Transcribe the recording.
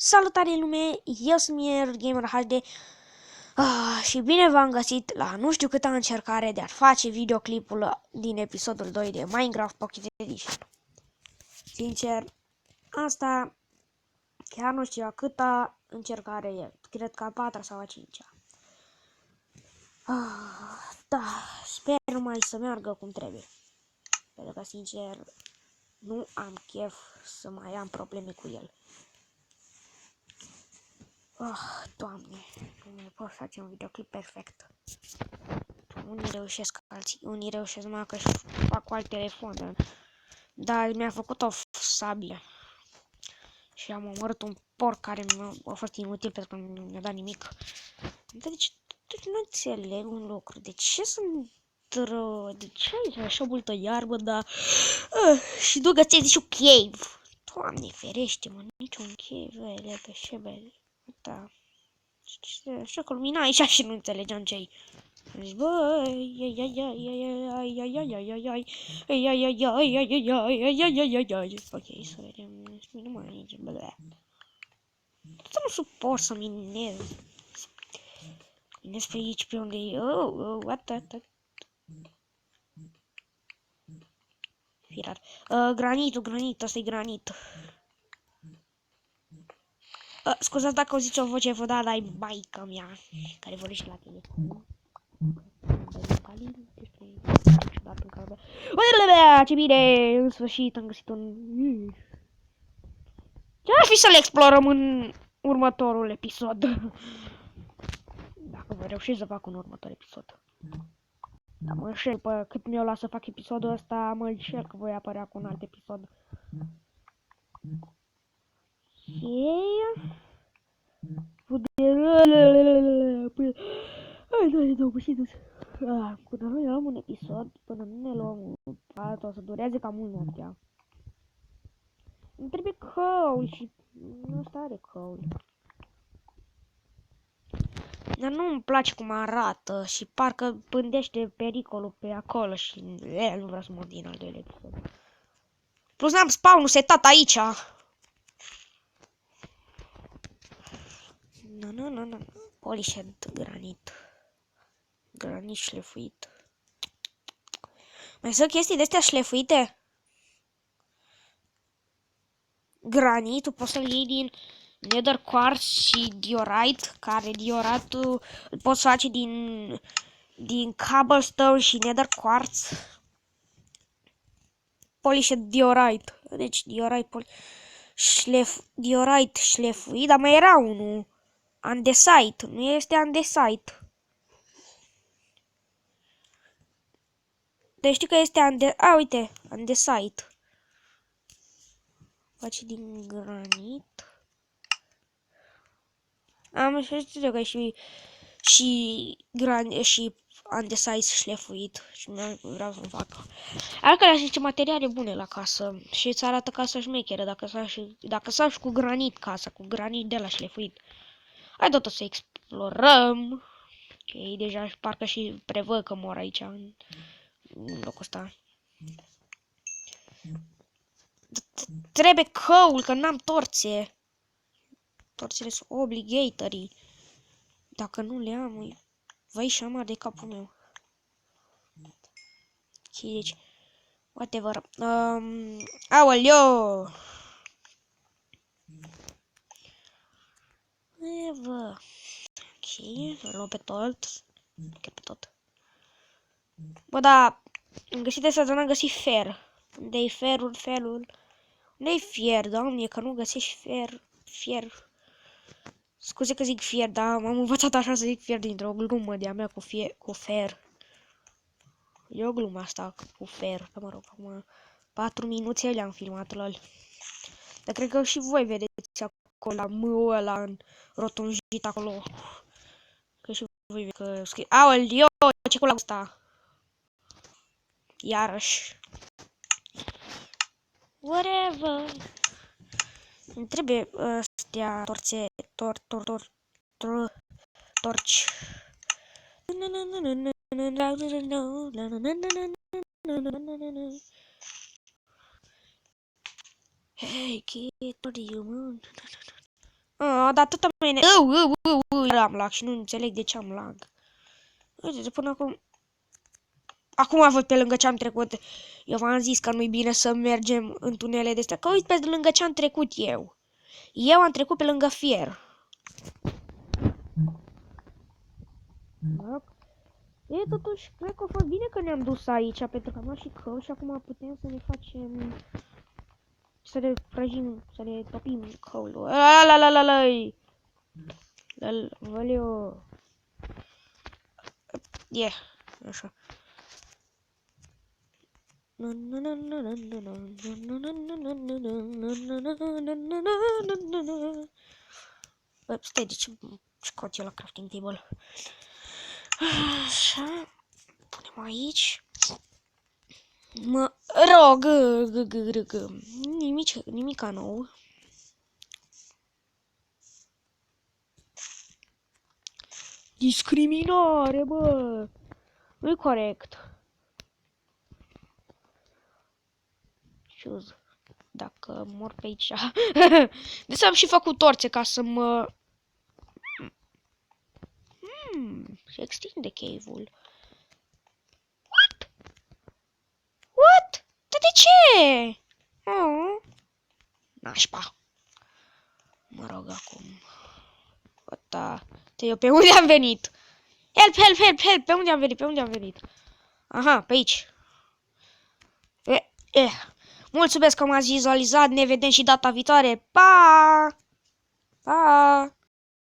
Salutare lume, eu sunt Gamer HD și bine v-am găsit la nu știu câta încercare de a face videoclipul din episodul 2 de Minecraft Pocket Edition. Sincer, asta chiar nu știu câta încercare e, cred că a 4 sau a 5-a. Da, sper numai să meargă cum trebuie, pentru că sincer nu am chef să mai am probleme cu el. Doamne, nu mai pot face un videoclip perfect. Unii reușesc, unii reușesc numai că și fac cu alt telefon, dar mi-a făcut o sabie. Și am omorât un porc care a fost inutil pentru că nu mi-a dat nimic. Deci nu înțeleg un lucru. De ce sunt rău? De ce ai așa multă iarbă, dar... și nu găsesc niciun cave. Doamne ferește-mă, niciun cave, pe șebele. Da. Așa că lumina aici și nu înțelegeam ce-i. Am zis, băi, ok, să vedem, nu mai aici, bălea. Să nu suport să minez. Minez pe aici, pe unde e, what. Firar. Granit, ăsta e granit. Scuzați dacă auziți o voce vă da, dar e maica mea care vorbește la telefon. Ce bine! În sfârșit am găsit un... Ce-ar fi să-l explorăm în următorul episod? Dacă voi reuși să fac un următor episod. Dar mă înșel, pe cât mi-o las să fac episodul ăsta, mă înșel că voi apărea cu un alt episod. Până nu luăm un episod, până nu ne luăm un pat, o să dureze cam mult noaptea. Îmi trebuie coal și nu are coal. Dar nu îmi place cum arată și parcă pândește pericolul pe acolo și nu vreau să mor din al doilea episod. Plus n-am spawn-ul setat aici. Nu. Polished granit. Granit șlefuit. Mai sunt chestii de-astea șlefuite? Granitul poți să-l iei din nether quartz și diorite, care dioritul îl poți face din cobblestone și nether quartz. Polished diorite. Deci diorite șlefuit, dar mai era unul. Andesite. Nu este andesite. Deci știu că este uite, andesite. Face din granit. Am știut că și andesite șlefuit și vreau să fac. Arcă la niște materiale bune la casă și îți arată casa șmecheră dacă să faci cu granit casa, cu granit de la șlefuit. Hai tot să explorăm. Ok, deja parcă și prevăd că mor aici în locul ăsta. Trebuie coal, că n-am torțe. Torțele sunt obligatory. Dacă nu le am, vai și amar de capul meu. Ok, deci, whatever. Aoleo! Ok, îl luăm pe tot. Chiar pe tot. Bă, da, am găsit asta, dar n-am găsit fer. Unde-i ferul? Unde-i fier, doamne, că nu găsești fier. Scuze că zic fier, dar m-am învățat așa să zic fier dintr-o glumă de-a mea cu fer. E o glumă asta cu fer, dar mă rog, acum 4 minute le-am filmat, lol. Dar cred că și voi vedeți acolo, la mâul ăla în rotunjit acolo. Că și voi vedeți că scrie... Aoleo, ce cu la asta? Iarăși. Whatever. Îmi trebuie astea torțe, torci. Hey kid, what do you want? A dat atâta mine. Am lag și nu înțeleg de ce am lag. Uite, până acum... Acum văd pe lângă ce am trecut. Eu v-am zis că nu-i bine să mergem în tunele de astea. Că uite pe lângă ce am trecut eu. Eu am trecut pe lângă fier. E, totuși, cred că a fost bine că ne-am dus aici, pentru că am luat și cău și acum putem să ne facem... Să ne prăjim, să ne topim căul. Valeu. E, așa. Stai, de ce scot eu la crafting table? Așa. Punem aici. Mă rog, nimica nou. Discriminare, bă. Nu-i corect. Șuz. Dacă mor pe aici. Deci am și făcut torțe ca să mă... Se extinde cave-ul. What? What? Dar de ce? Nașpa. Mă rog acum. Gata. Eu pe unde am venit? Help, help, help, help. Pe unde am venit? Pe unde am venit? Aha, pe aici. Mulțumesc că m-ați vizualizat. Ne vedem și data viitoare. Pa! Pa!